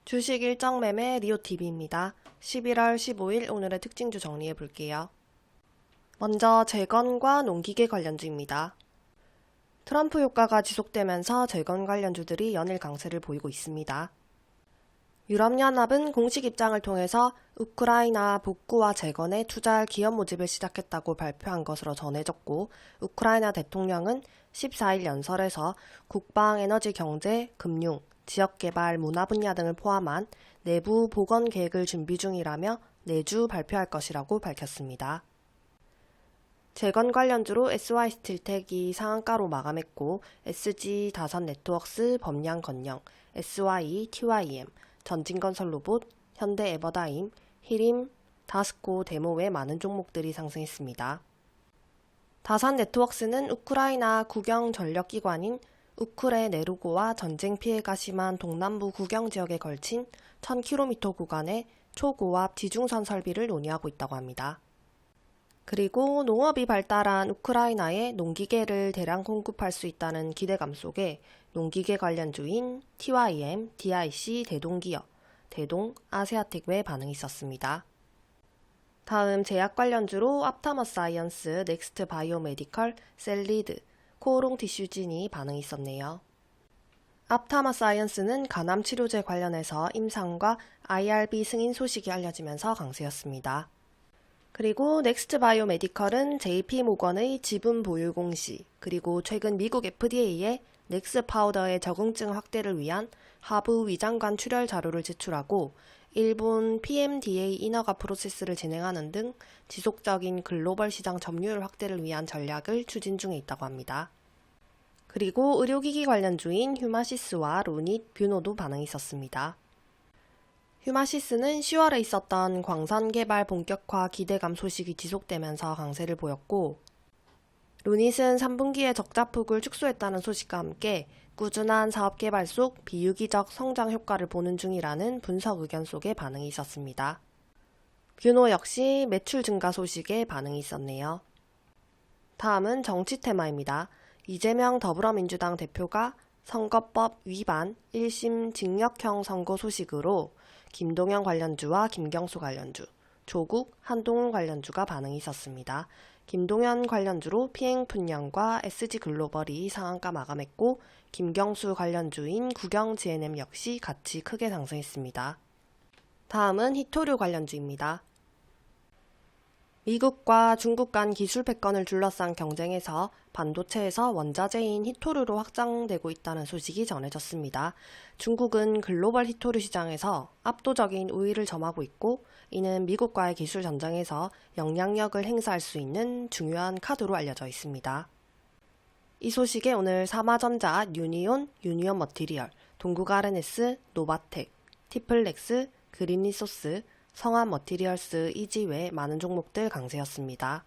주식 일정 매매 리오TV입니다. 11월 15일 오늘의 특징주 정리해 볼게요. 먼저 재건과 농기계 관련주입니다. 트럼프 효과가 지속되면서 재건 관련주들이 연일 강세를 보이고 있습니다. 유럽연합은 공식 입장을 통해서 우크라이나 복구와 재건에 투자할 기업 모집을 시작했다고 발표한 것으로 전해졌고, 우크라이나 대통령은 14일 연설에서 국방, 에너지, 경제, 금융, 지역개발, 문화 분야 등을 포함한 내부 복원 계획을 준비 중이라며 내주 발표할 것이라고 밝혔습니다. 재건 관련주로 SY스틸텍이 상한가로 마감했고, SG 다산네트워크스, 범양건영, SY, TYM, 전진건설로봇, 현대에버다임, 히림, 다스코, 데모 외 많은 종목들이 상승했습니다. 다산네트워크스는 우크라이나 국영 전력기관인 우크레네르고와 전쟁 피해가 심한 동남부 국영 지역에 걸친 1000km 구간의 초고압 지중선 설비를 논의하고 있다고 합니다. 그리고 농업이 발달한 우크라이나에 농기계를 대량 공급할 수 있다는 기대감 속에 농기계 관련주인 TYM, DIC, 대동기업, 대동, 아세아텍 외 반응이 있었습니다. 다음 제약 관련주로 앞타머사이언스, 넥스트 바이오메디컬, 셀리드, 코오롱 티슈진이 반응이 있었네요. 앞타머사이언스는 간암 치료제 관련해서 임상과 IRB 승인 소식이 알려지면서 강세였습니다. 그리고 넥스트 바이오메디컬은 JP모건의 지분 보유 공시, 그리고 최근 미국 FDA에 넥스 파우더의 적응증 확대를 위한 하부 위장관 출혈 자료를 제출하고 일본 PMDA 인허가 프로세스를 진행하는 등 지속적인 글로벌 시장 점유율 확대를 위한 전략을 추진 중에 있다고 합니다. 그리고 의료기기 관련주인 휴마시스와 루닛, 뷰노도 반응이 있었습니다. 휴마시스는 10월에 있었던 광산 개발 본격화 기대감 소식이 지속되면서 강세를 보였고, 루닛은 3분기에 적자폭을 축소했다는 소식과 함께 꾸준한 사업 개발 속 비유기적 성장 효과를 보는 중이라는 분석 의견 속에 반응이 있었습니다. 뷰노 역시 매출 증가 소식에 반응이 있었네요. 다음은 정치 테마입니다. 이재명 더불어민주당 대표가 선거법 위반 1심 징역형 선고 소식으로 김동연 관련주와 김경수 관련주, 조국, 한동훈 관련주가 반응이 있었습니다. 김동연 관련주로 피행분양과 SG글로벌이 상한가 마감했고, 김경수 관련주인 국영 GNM 역시 같이 크게 상승했습니다. 다음은 히토류 관련주입니다. 미국과 중국 간 기술 패권을 둘러싼 경쟁에서 반도체에서 원자재인 히토류로 확장되고 있다는 소식이 전해졌습니다. 중국은 글로벌 히토류 시장에서 압도적인 우위를 점하고 있고, 이는 미국과의 기술 전쟁에서 영향력을 행사할 수 있는 중요한 카드로 알려져 있습니다. 이 소식에 오늘 삼화전자, 유니온, 유니온 머티리얼, 동국 R&S, 노바텍, 티플렉스, 그린리소스, 성한 머티리얼스, 이지 외 많은 종목들 강세였습니다.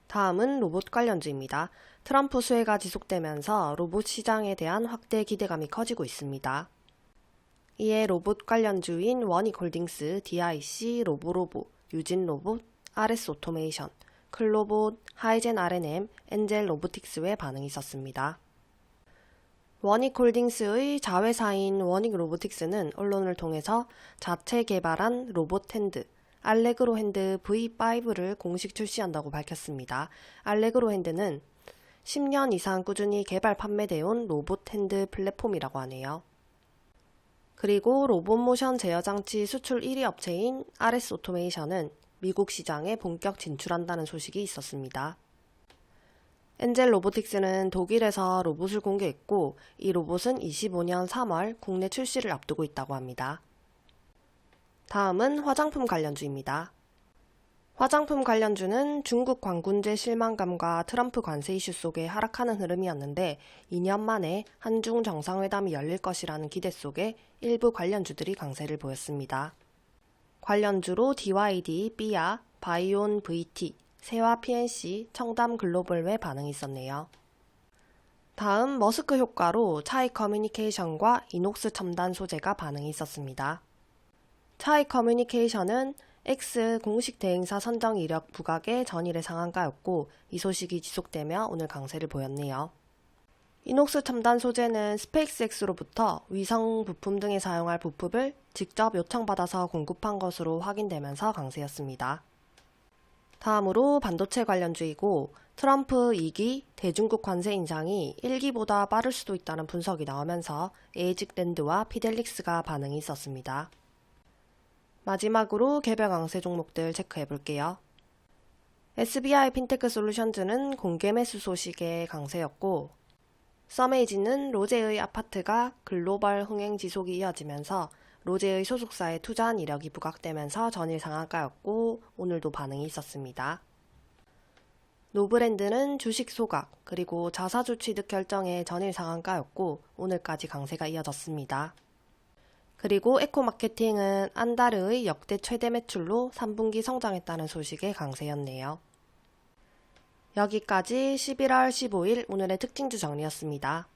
다음은 로봇 관련주입니다. 트럼프 수혜가 지속되면서 로봇 시장에 대한 확대 기대감이 커지고 있습니다. 이에 로봇 관련주인 워닉홀딩스, DIC, 로보로보, 유진로봇, RS오토메이션, 클로봇, 하이젠 R&M, 엔젤 로보틱스 외 반응이 있었습니다. 워닉홀딩스의 자회사인 워닉로보틱스는 언론을 통해서 자체 개발한 로봇 핸드, 알레그로 핸드 V5를 공식 출시한다고 밝혔습니다. 알레그로 핸드는 10년 이상 꾸준히 개발 판매되어 온 로봇 핸드 플랫폼이라고 하네요. 그리고 로봇 모션 제어 장치 수출 1위 업체인 RS 오토메이션은 미국 시장에 본격 진출한다는 소식이 있었습니다. 엔젤 로보틱스는 독일에서 로봇을 공개했고, 이 로봇은 25년 3월 국내 출시를 앞두고 있다고 합니다. 다음은 화장품 관련주입니다. 화장품 관련주는 중국 관군제 실망감과 트럼프 관세 이슈 속에 하락하는 흐름이었는데, 2년 만에 한중 정상회담이 열릴 것이라는 기대 속에 일부 관련주들이 강세를 보였습니다. 관련주로 DYD, 삐아, 바이온 VT, 세화 PNC, 청담 글로벌 외 반응이 있었네요. 다음 머스크 효과로 차이 커뮤니케이션과 이녹스 첨단 소재가 반응이 있었습니다. 차이 커뮤니케이션은 X 공식 대행사 선정 이력 부각의 전일의 상한가였고, 이 소식이 지속되며 오늘 강세를 보였네요. 이녹스 첨단 소재는 스페이스X로부터 위성 부품 등에 사용할 부품을 직접 요청받아서 공급한 것으로 확인되면서 강세였습니다. 다음으로 반도체 관련주이고 트럼프 2기 대중국 관세 인상이 1기보다 빠를 수도 있다는 분석이 나오면서 에이직랜드와 피델릭스가 반응이 있었습니다. 마지막으로 개별 강세 종목들 체크해 볼게요. SBI 핀테크 솔루션즈는 공개 매수 소식에 강세였고 서메이지는 로제의 아파트가 글로벌 흥행 지속이 이어지면서 로제의 소속사에 투자한 이력이 부각되면서 전일 상한가였고 오늘도 반응이 있었습니다. 노브랜드는 주식 소각 그리고 자사주 취득 결정에 전일 상한가였고 오늘까지 강세가 이어졌습니다. 그리고 에코마케팅은 안다르의 역대 최대 매출로 3분기 성장했다는 소식에 강세였네요. 여기까지 11월 15일 오늘의 특징주 정리였습니다.